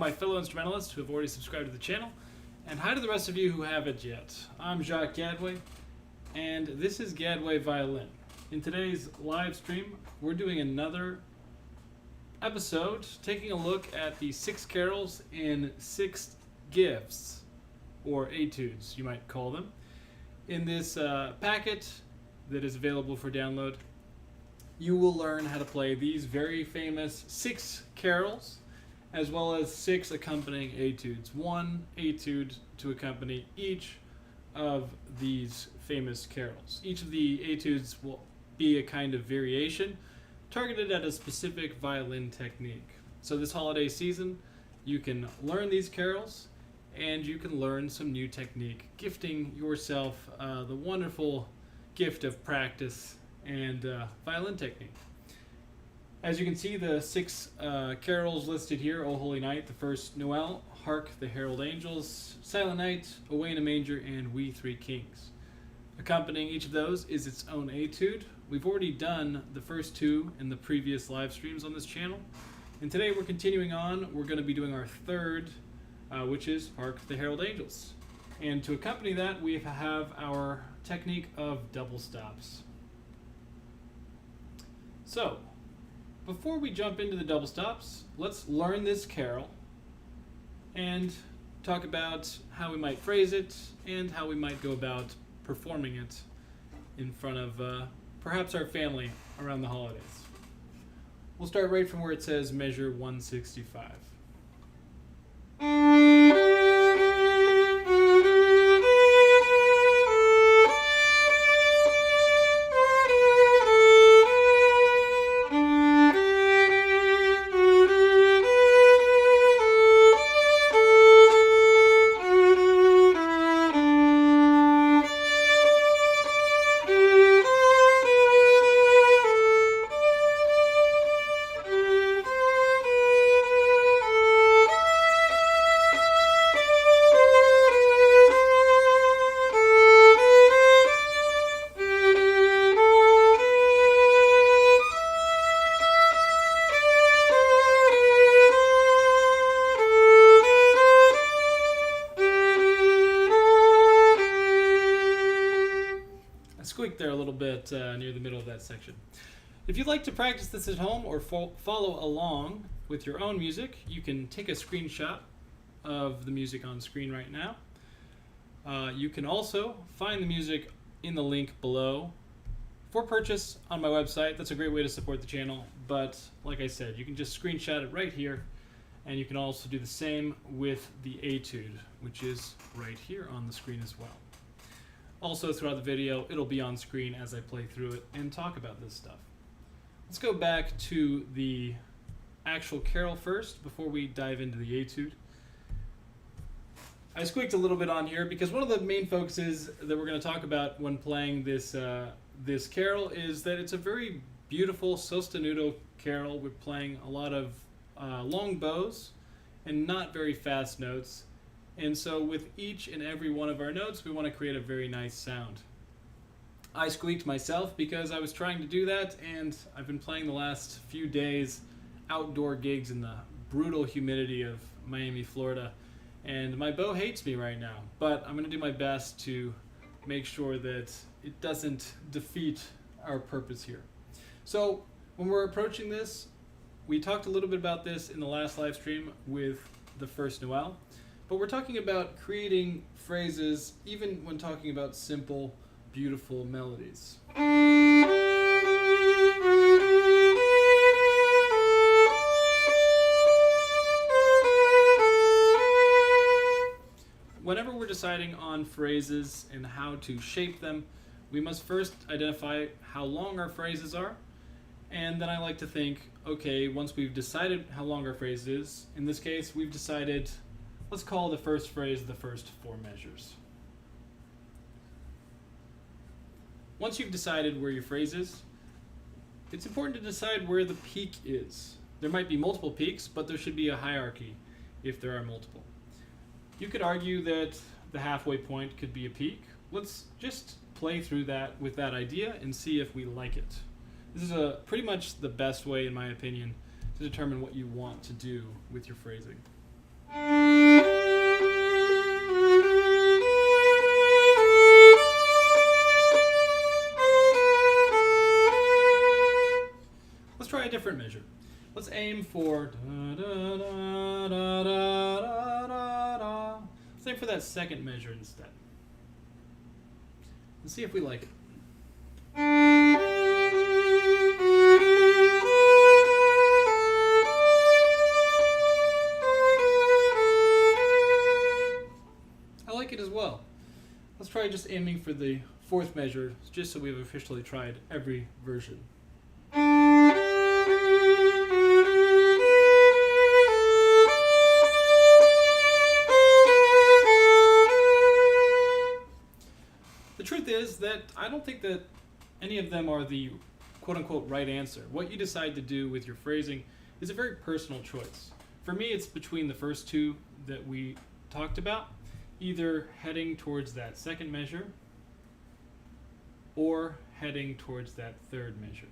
my fellow instrumentalists who have already subscribed to the channel, and hi to the rest of you who haven't yet. I'm Jacques Gadway, and this is Gadway Violin. In today's live stream, we're doing another episode taking a look at the 6 carols in 6 gifts, or etudes, you might call them. In this packet that is available for download, you will learn how to play these very famous 6 carols, as well as 6 accompanying etudes. 1 etude to accompany each of these famous carols. Each of the etudes will be a kind of variation targeted at a specific violin technique. So this holiday season, you can learn these carols and you can learn some new technique, gifting yourself the wonderful gift of practice and violin technique. As you can see, the 6 carols listed here: O Holy Night, the First Noel, Hark, the Herald Angels, Silent Night, Away in a Manger, and We Three Kings. Accompanying each of those is its own etude. We've already done the first 2 in the previous live streams on this channel, and today we're continuing on. We're going to be doing our third, which is Hark, the Herald Angels. And to accompany that, we have our technique of double stops. So, before we jump into the double stops, let's learn this carol and talk about how we might phrase it and how we might go about performing it in front of perhaps our family around the holidays. We'll start right from where it says measure 165. Squeak there a little bit near the middle of that section. If you'd like to practice this at home or follow along with your own music, you can take a screenshot of the music on screen right now. You can also find the music in the link below for purchase on my website. That's a great way to support the channel, but like I said, you can just screenshot it right here, and you can also do the same with the etude, which is right here on the screen as well. Also, throughout the video, it'll be on screen as I play through it and talk about this stuff. Let's go back to the actual carol first before we dive into the etude. I squeaked a little bit on here because one of the main focuses that we're going to talk about when playing this this carol is that it's a very beautiful sostenuto carol. We're playing a lot of long bows and not very fast notes. And so with each and every one of our notes, we want to create a very nice sound. I squeaked myself because I was trying to do that, and I've been playing the last few days outdoor gigs in the brutal humidity of Miami, Florida, and my bow hates me right now. But I'm going to do my best to make sure that it doesn't defeat our purpose here. So when we're approaching this, we talked a little bit about this in the last live stream with the First Noel. But we're talking about creating phrases even when talking about simple, beautiful melodies. Whenever we're deciding on phrases and how to shape them, we must first identify how long our phrases are. And then I like to think, okay, once we've decided how long our phrase is, in this case, we've decided, let's call the first phrase the first 4 measures. Once you've decided where your phrase is, it's important to decide where the peak is. There might be multiple peaks, but there should be a hierarchy if there are multiple. You could argue that the halfway point could be a peak. Let's just play through that with that idea and see if we like it. This is pretty much the best way, in my opinion, to determine what you want to do with your phrasing. Let's try a different measure. Let's aim for da, da, da, da, da, da, da, da. Let's aim for that second measure instead. Let's see if we like it. I like it as well. Let's try just aiming for the fourth measure, just so we've officially tried every version. The truth is that I don't think that any of them are the quote-unquote right answer. What you decide to do with your phrasing is a very personal choice. For me, it's between the first two that we talked about, either heading towards that second measure or heading towards that third measure.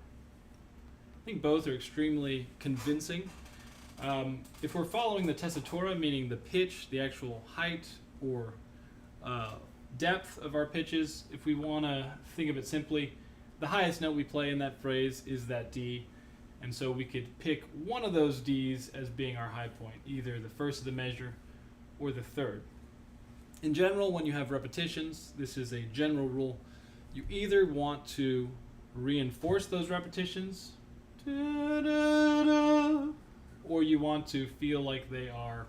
I think both are extremely convincing. If we're following the tessitura, meaning the pitch, the actual height or depth of our pitches, if we want to think of it simply, the highest note we play in that phrase is that D, and so we could pick one of those Ds as being our high point, either the first of the measure or the third. In general, when you have repetitions, this is a general rule, you either want to reinforce those repetitions, or you want to feel like they are,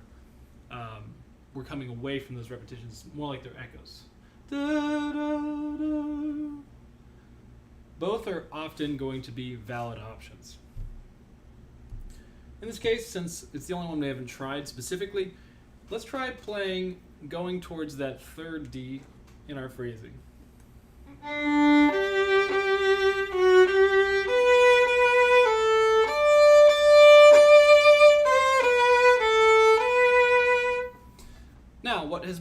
we're coming away from those repetitions, more like they're echoes. Both are often going to be valid options. In this case, since it's the only one we haven't tried specifically, let's try playing going towards that third D in our phrasing. Now, what has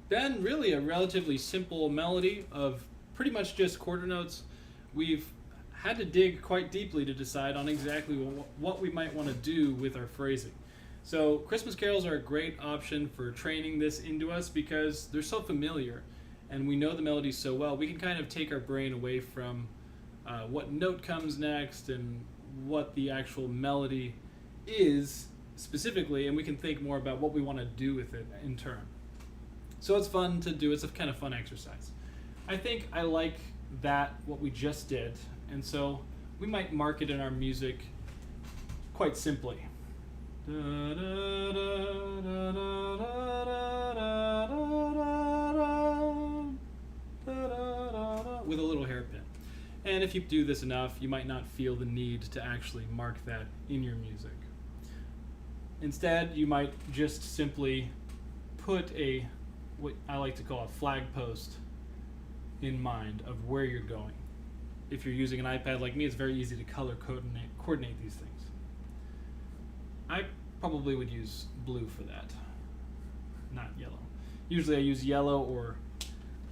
been really a relatively simple melody of pretty much just quarter notes, we've had to dig quite deeply to decide on exactly what we might want to do with our phrasing. So Christmas carols are a great option for training this into us because they're so familiar and we know the melodies so well. We can kind of take our brain away from what note comes next and what the actual melody is specifically, and we can think more about what we want to do with it in turn. So it's fun to do. It's a kind of fun exercise. I think I like that, what we just did, and so we might mark it in our music quite simply. With a little hairpin. And if you do this enough, you might not feel the need to actually mark that in your music. Instead, you might just simply put what I like to call a flag post in mind of where you're going. If you're using an iPad like me, it's very easy to color coordinate these things. I probably would use blue for that, not yellow. Usually I use yellow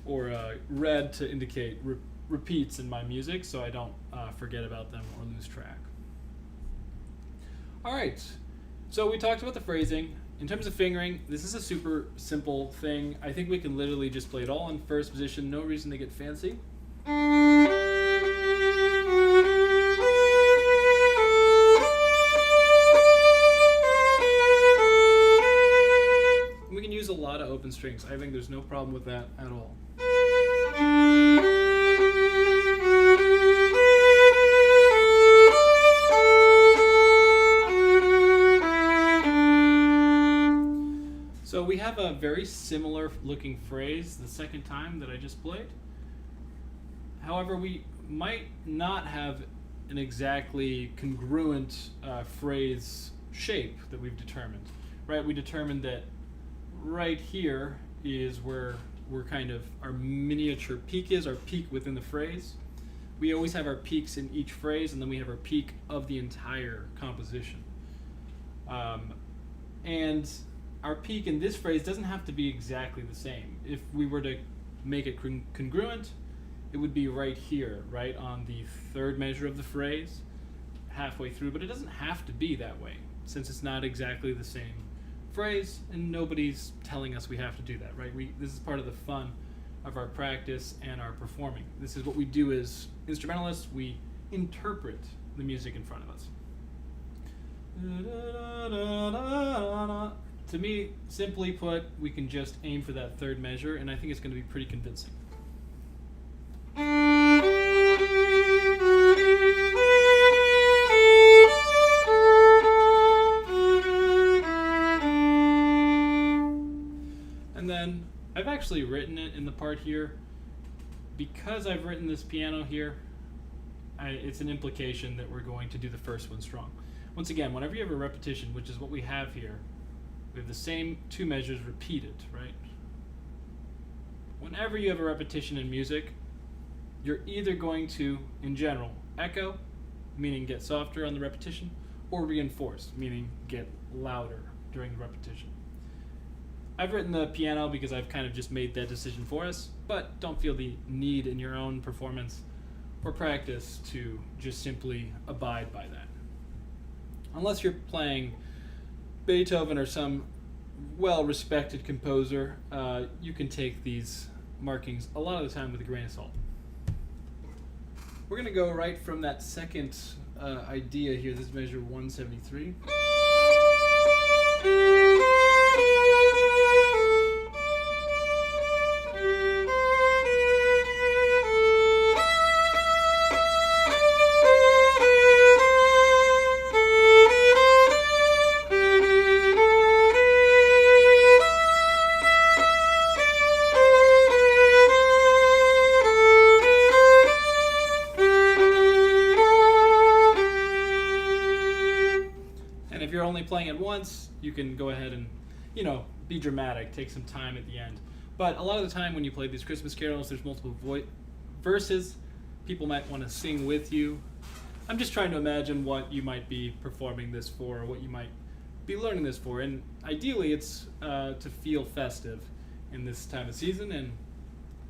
or red to indicate repeats in my music so I don't forget about them or lose track. All right, so we talked about the phrasing. In terms of fingering, this is a super simple thing. I think we can literally just play it all in first position, no reason to get fancy. We can use a lot of open strings. I think there's no problem with that at all. So we have a very similar looking phrase the second time that I just played. However, we might not have an exactly congruent phrase shape that we've determined. Right? We determined that right here is where our miniature peak is, our peak within the phrase. We always have our peaks in each phrase, and then we have our peak of the entire composition. And our peak in this phrase doesn't have to be exactly the same. If we were to make it congruent, it would be right here, right on the third measure of the phrase, halfway through, but it doesn't have to be that way, since it's not exactly the same phrase, and nobody's telling us we have to do that, right? This is part of the fun of our practice and our performing. This is what we do as instrumentalists. We interpret the music in front of us. To me, simply put, we can just aim for that third measure, and I think it's going to be pretty convincing. And then I've actually written it in the part here. Because I've written this piano here, it's an implication that we're going to do the first one strong. Once again, whenever you have a repetition, which is what we have here, we have the same two measures repeated, right? Whenever you have a repetition in music, you're either going to, in general, echo, meaning get softer on the repetition, or reinforce, meaning get louder during the repetition. I've written the piano because I've kind of just made that decision for us, but don't feel the need in your own performance or practice to just simply abide by that. Unless you're playing Beethoven or some well-respected composer, you can take these markings a lot of the time with a grain of salt. We're going to go right from that second idea here. This is measure 173. If you're only playing it once, you can go ahead and, be dramatic, take some time at the end. But a lot of the time when you play these Christmas carols, there's multiple verses. People might want to sing with you. I'm just trying to imagine what you might be performing this for, or what you might be learning this for. And ideally, it's to feel festive in this time of season. And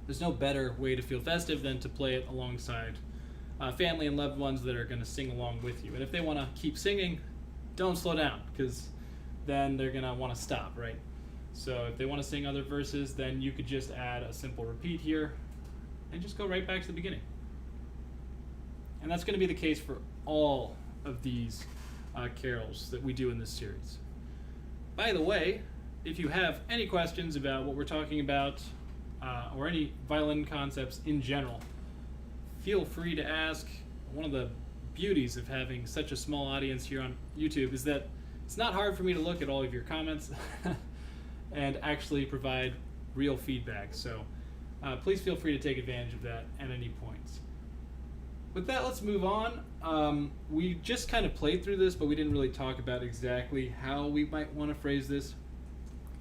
there's no better way to feel festive than to play it alongside family and loved ones that are going to sing along with you. And if they want to keep singing, don't slow down, because then they're going to want to stop, right? So if they want to sing other verses, then you could just add a simple repeat here and just go right back to the beginning. And that's going to be the case for all of these carols that we do in this series. By the way, if you have any questions about what we're talking about or any violin concepts in general, feel free to ask. One of the beauties of having such a small audience here on YouTube is that it's not hard for me to look at all of your comments and actually provide real feedback. So please feel free to take advantage of that at any points. With that, let's move on. We just kind of played through this, but we didn't really talk about exactly how we might want to phrase this.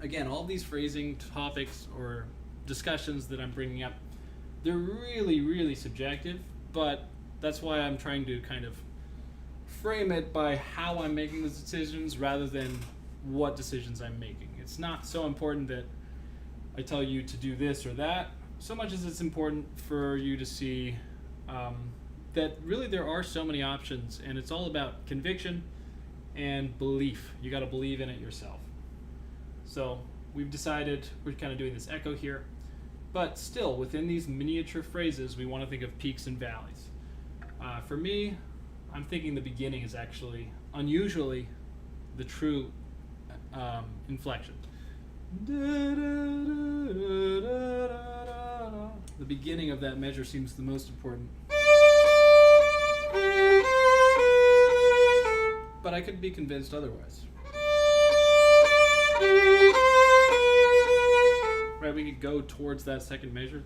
Again, all these phrasing topics or discussions that I'm bringing up, they're really, really subjective, but that's why I'm trying to kind of frame it by how I'm making those decisions rather than what decisions I'm making. It's not so important that I tell you to do this or that, so much as it's important for you to see that really there are so many options, and it's all about conviction and belief. You got to believe in it yourself. So we've decided we're kind of doing this echo here, but still within these miniature phrases, we want to think of peaks and valleys. For me, I'm thinking the beginning is actually unusually the true inflection. The beginning of that measure seems the most important. But I could be convinced otherwise. Right, we could go towards that second measure.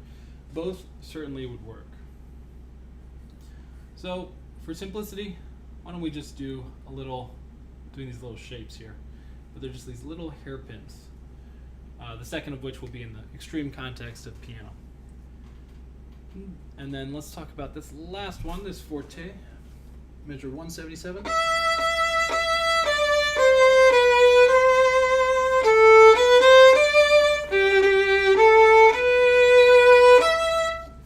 Both certainly would work. So, for simplicity, why don't we just do doing these little shapes here. But they're just these little hairpins. The second of which will be in the extreme context of piano. And then let's talk about this last one, this forte, measure 177.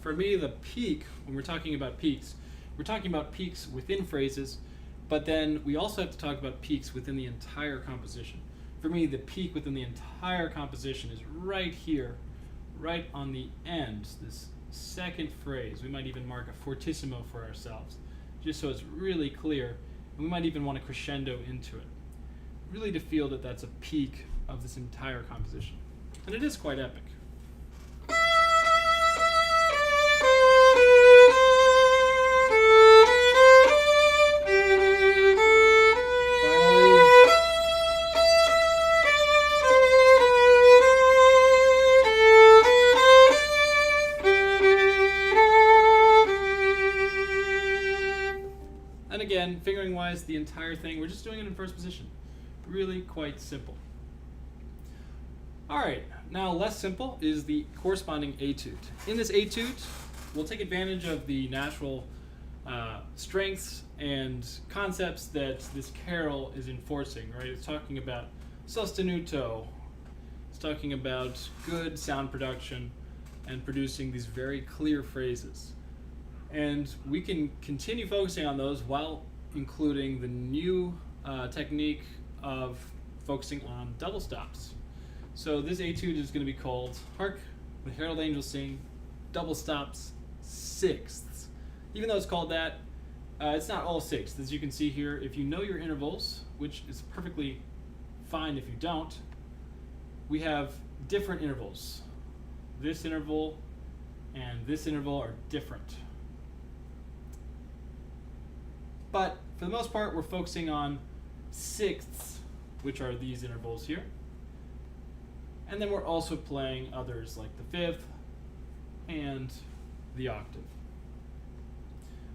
For me, the peak, when we're talking about peaks, we're talking about peaks within phrases, but then we also have to talk about peaks within the entire composition. For me, the peak within the entire composition is right here, right on the end, this second phrase. We might even mark a fortissimo for ourselves, just so it's really clear. And we might even want to crescendo into it, really to feel that that's a peak of this entire composition. And it is quite epic. And again, fingering wise, the entire thing, we're just doing it in first position. Really quite simple. Alright, now less simple is the corresponding etude. In this etude, we'll take advantage of the natural strengths and concepts that this carol is enforcing, right? It's talking about sostenuto, it's talking about good sound production and producing these very clear phrases. And we can continue focusing on those while including the new technique of focusing on double stops. So this etude is going to be called Hark, the Herald Angels Sing, double stops, sixths. Even though it's called that, it's not all sixths. As you can see here, if you know your intervals, which is perfectly fine if you don't, we have different intervals. This interval and this interval are different. But for the most part, we're focusing on sixths, which are these intervals here. And then we're also playing others like the fifth and the octave.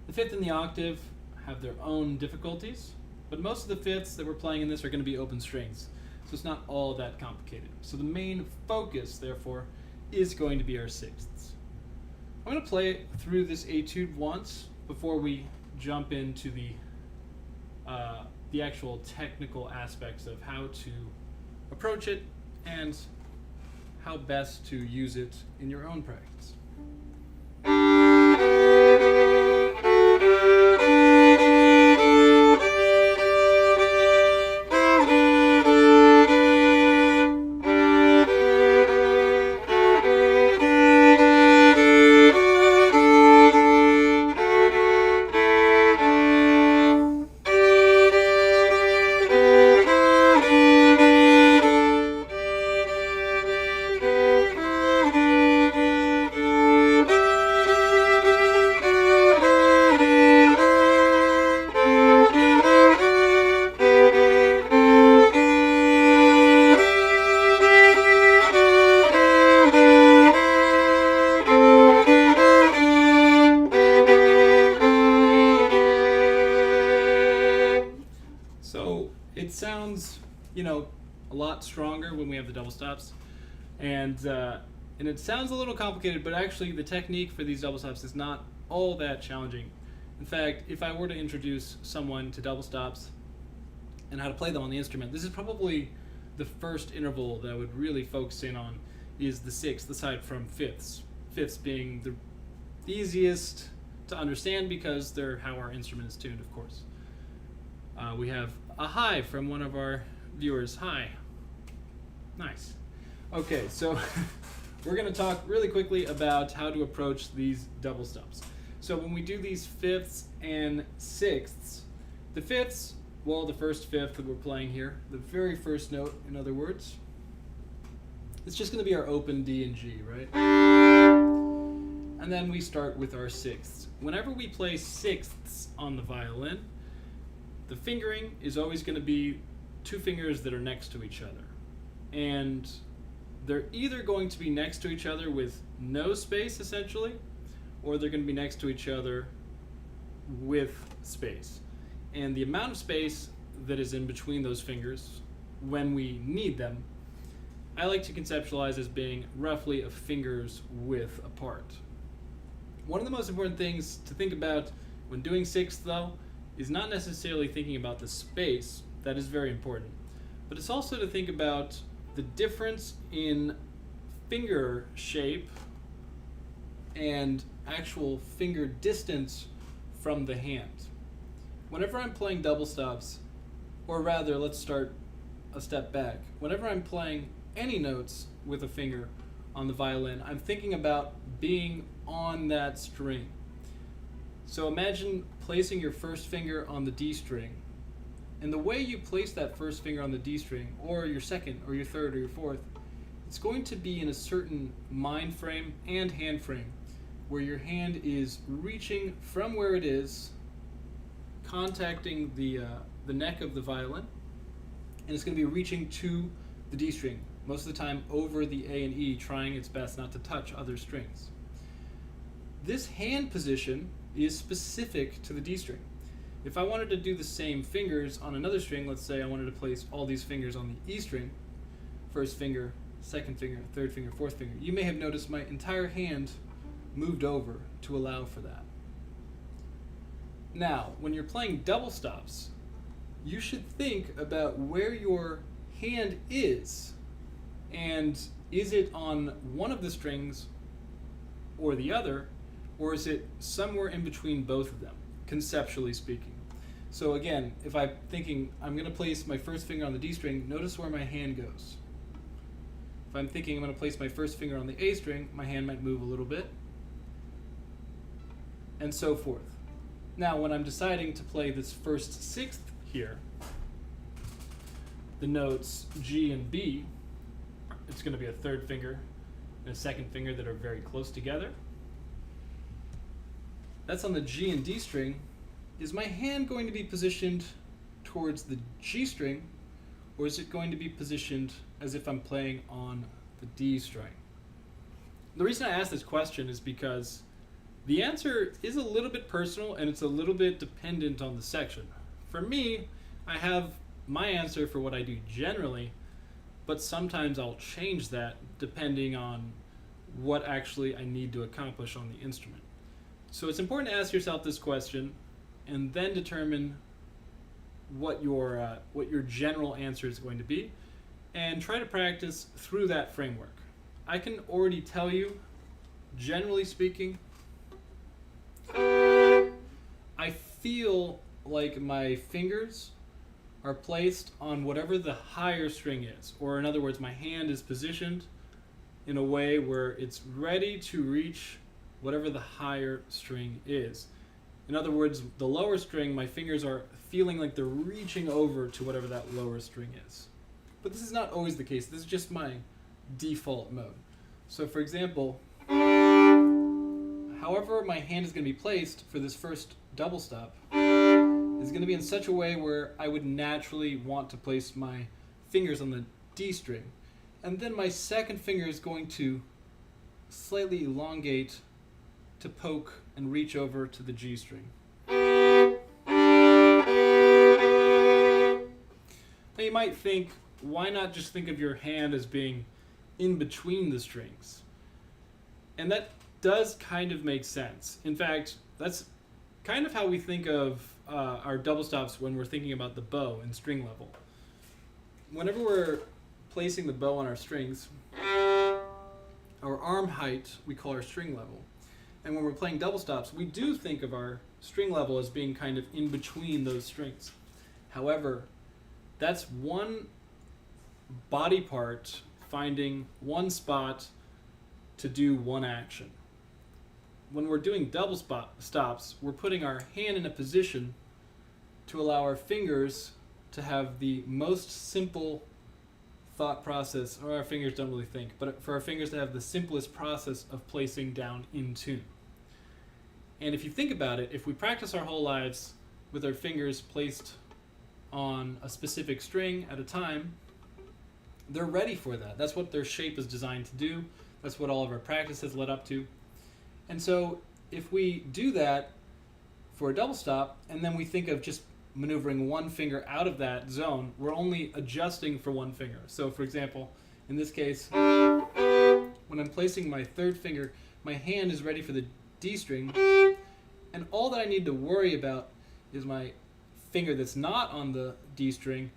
The fifth and the octave have their own difficulties, but most of the fifths that we're playing in this are going to be open strings, so it's not all that complicated. So the main focus, therefore, is going to be our sixths. I'm going to play it through this etude once before we jump into the actual technical aspects of how to approach it and how best to use it in your own practice. It sounds, a lot stronger when we have the double stops, and it sounds a little complicated, but actually the technique for these double stops is not all that challenging. In fact, if I were to introduce someone to double stops and how to play them on the instrument, this is probably the first interval that I would really focus in on is the sixth, aside from fifths. Fifths being the easiest to understand because they're how our instrument is tuned, of course. We have a hi from one of our viewers. Hi. Nice. Okay, so we're going to talk really quickly about how to approach these double stops. So when we do these fifths and sixths, the fifths, well, the first fifth that we're playing here, the very first note, in other words, it's just going to be our open D and G, right? And then we start with our sixths. Whenever we play sixths on the violin, the fingering is always going to be two fingers that are next to each other. And they're either going to be next to each other with no space, essentially, or they're going to be next to each other with space. And the amount of space that is in between those fingers when we need them, I like to conceptualize as being roughly a finger's width apart. One of the most important things to think about when doing sixths, though, is not necessarily thinking about the space. That is very important. But it's also to think about the difference in finger shape and actual finger distance from the hand. Whenever I'm playing double stops, or rather, let's start a step back. Whenever I'm playing any notes with a finger on the violin, I'm thinking about being on that string. So imagine placing your first finger on the D string. And the way you place that first finger on the D string, or your second, or your third, or your fourth, it's going to be in a certain mind frame and hand frame, where your hand is reaching from where it is, contacting the neck of the violin, and it's going to be reaching to the D string, most of the time over the A and E, trying its best not to touch other strings. This hand position is specific to the D string. If I wanted to do the same fingers on another string, let's say I wanted to place all these fingers on the E string, first finger, second finger, third finger, fourth finger, you may have noticed my entire hand moved over to allow for that. Now, when you're playing double stops, you should think about where your hand is, and is it on one of the strings or the other, or is it somewhere in between both of them, conceptually speaking. So again, if I'm thinking I'm going to place my first finger on the D string, notice where my hand goes. If I'm thinking I'm going to place my first finger on the A string, my hand might move a little bit, and so forth. Now, when I'm deciding to play this first sixth here, the notes G and B, it's going to be a third finger and a second finger that are very close together. That's on the G and D string. Is my hand going to be positioned towards the G string, or is it going to be positioned as if I'm playing on the D string? The reason I ask this question is because the answer is a little bit personal, and it's a little bit dependent on the section. For me, I have my answer for what I do generally, but sometimes I'll change that depending on what actually I need to accomplish on the instrument. So it's important to ask yourself this question and then determine what your general answer is going to be, and try to practice through that framework. I can already tell you, generally speaking, I feel like my fingers are placed on whatever the higher string is, or in other words, my hand is positioned in a way where it's ready to reach whatever the higher string is. In other words, the lower string, my fingers are feeling like they're reaching over to whatever that lower string is. But this is not always the case. This is just my default mode. So for example, however my hand is going to be placed for this first double stop is going to be in such a way where I would naturally want to place my fingers on the D string. And then my second finger is going to slightly elongate to poke and reach over to the G string. Now you might think, why not just think of your hand as being in between the strings? And that does kind of make sense. In fact, that's kind of how we think of our double stops when we're thinking about the bow and string level. Whenever we're placing the bow on our strings, our arm height we call our string level. And when we're playing double stops, we do think of our string level as being kind of in between those strings. However, that's one body part finding one spot to do one action. When we're doing double stops, we're putting our hand in a position to allow our fingers to have the most simple thought process, or our fingers don't really think, but for our fingers to have the simplest process of placing down in tune. And if you think about it, if we practice our whole lives with our fingers placed on a specific string at a time, they're ready for that. That's what their shape is designed to do. That's what all of our practice has led up to. And so if we do that for a double stop, and then we think of just maneuvering one finger out of that zone, we're only adjusting for one finger. So for example, in this case, when I'm placing my third finger, my hand is ready for the D string, and all that I need to worry about is my finger that's not on the D string,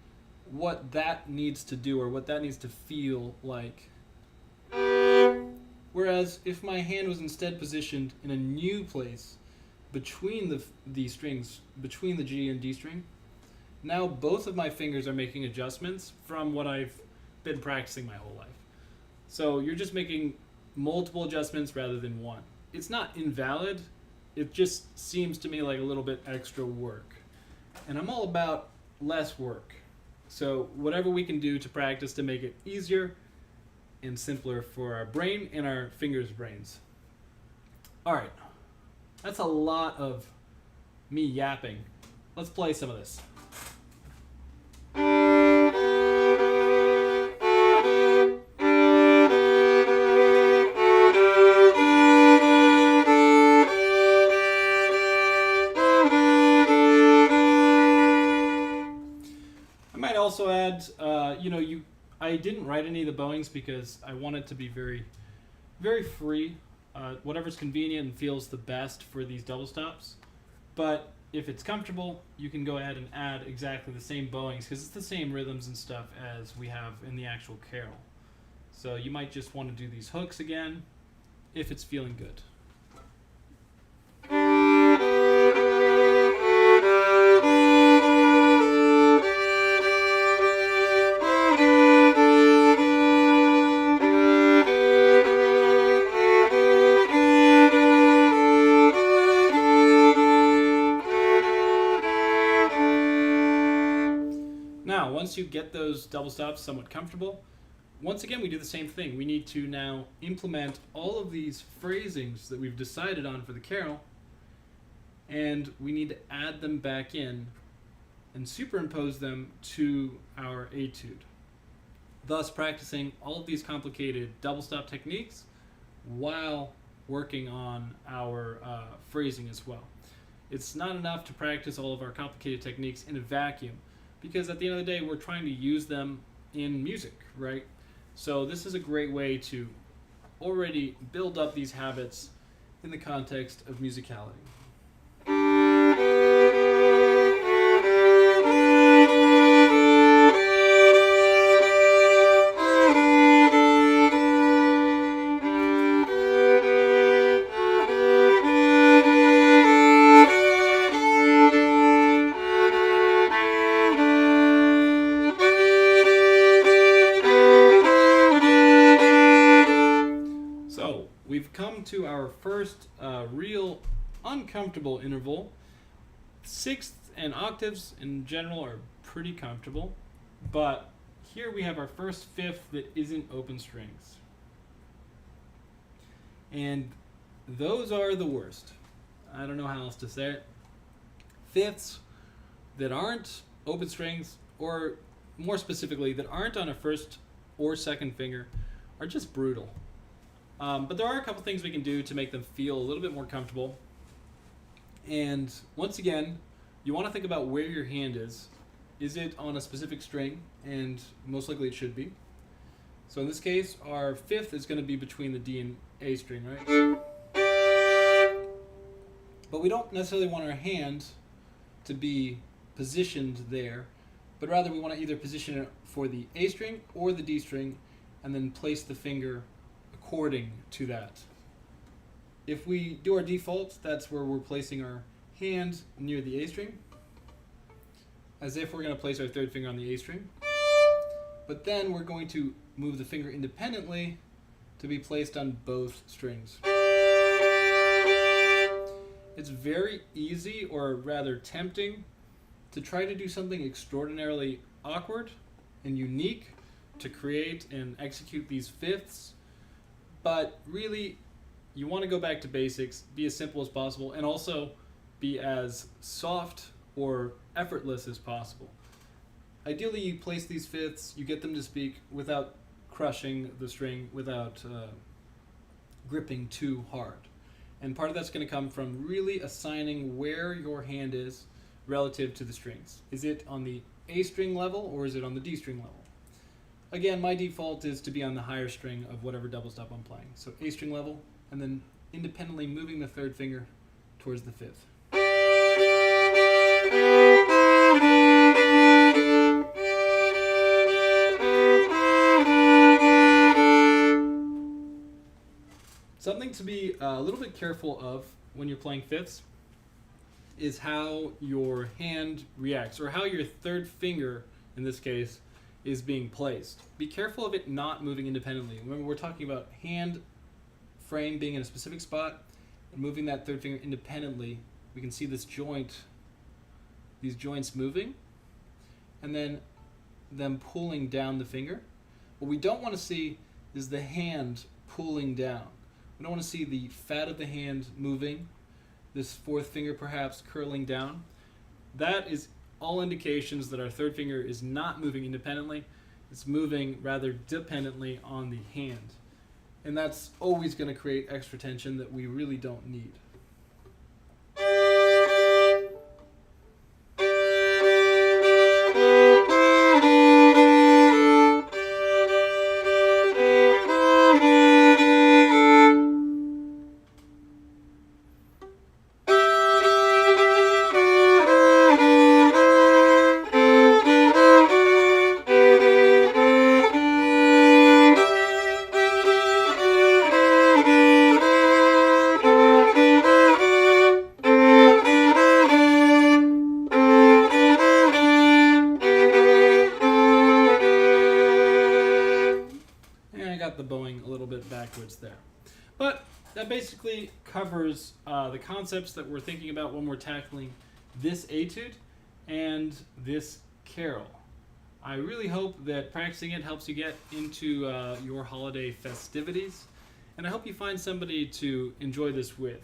what that needs to do or what that needs to feel like. Whereas if my hand was instead positioned in a new place between the strings, between the G and D string, now both of my fingers are making adjustments from what I've been practicing my whole life. So you're just making multiple adjustments rather than one. It's not invalid, it just seems to me like a little bit extra work. And I'm all about less work. So whatever we can do to practice to make it easier and simpler for our brain and our fingers' brains. All right, that's a lot of me yapping. Let's play some of this. I might also add, I didn't write any of the bowings because I want it to be very, very free. Whatever's convenient and feels the best for these double stops. But if it's comfortable, you can go ahead and add exactly the same bowings because it's the same rhythms and stuff as we have in the actual carol. So you might just want to do these hooks again if it's feeling good. Now, once you get those double stops somewhat comfortable, once again we do the same thing. We need to now implement all of these phrasings that we've decided on for the carol, and we need to add them back in and superimpose them to our etude, thus practicing all of these complicated double stop techniques while working on our phrasing as well. It's not enough to practice all of our complicated techniques in a vacuum, because at the end of the day, we're trying to use them in music, right? So this is a great way to already build up these habits in the context of musicality. We've come to our first real uncomfortable interval. Sixths and octaves in general are pretty comfortable, but here we have our first fifth that isn't open strings. And those are the worst. I don't know how else to say it. Fifths that aren't open strings, or more specifically, that aren't on a first or second finger, are just brutal. But there are a couple things we can do to make them feel a little bit more comfortable. And once again, you want to think about where your hand is. Is it on a specific string? And most likely it should be. So in this case, our fifth is going to be between the D and A string, right? But we don't necessarily want our hand to be positioned there, but rather we want to either position it for the A string or the D string, and then place the finger according to that. If we do our default, that's where we're placing our hand near the A string, as if we're going to place our third finger on the A string. But then we're going to move the finger independently to be placed on both strings. It's very easy, or rather tempting, to try to do something extraordinarily awkward and unique to create and execute these fifths. But really, you want to go back to basics, be as simple as possible, and also be as soft or effortless as possible. Ideally, you place these fifths, you get them to speak without crushing the string, without gripping too hard. And part of that's going to come from really assigning where your hand is relative to the strings. Is it on the A string level, or is it on the D string level? Again, my default is to be on the higher string of whatever double stop I'm playing. So A string level, and then independently moving the third finger towards the fifth. Something to be a little bit careful of when you're playing fifths is how your hand reacts, or how your third finger, in this case, is being placed. Be careful of it not moving independently. Remember, we're talking about hand frame being in a specific spot and moving that third finger independently. We can see this joint, these joints moving, and then them pulling down the finger. What we don't want to see is the hand pulling down. We don't want to see the fat of the hand moving, this fourth finger perhaps curling down. That is all indications that our third finger is not moving independently. It's moving rather dependently on the hand. And that's always going to create extra tension that we really don't need. The bowing a little bit backwards there. But that basically covers the concepts that we're thinking about when we're tackling this etude and this carol. I really hope that practicing it helps you get into your holiday festivities, and I hope you find somebody to enjoy this with.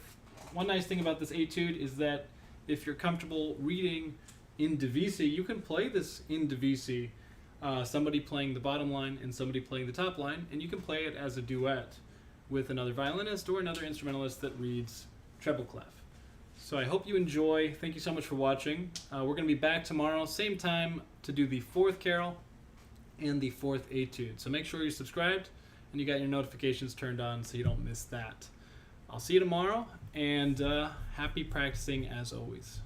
One nice thing about this etude is that if you're comfortable reading in divisi, you can play this in divisi. Somebody playing the bottom line and somebody playing the top line, and you can play it as a duet with another violinist or another instrumentalist that reads treble clef. So I hope you enjoy. Thank you so much for watching. We're going to be back tomorrow, same time, to do the fourth carol and the fourth etude. So make sure you're subscribed and you got your notifications turned on so you don't miss that. I'll see you tomorrow, and happy practicing as always.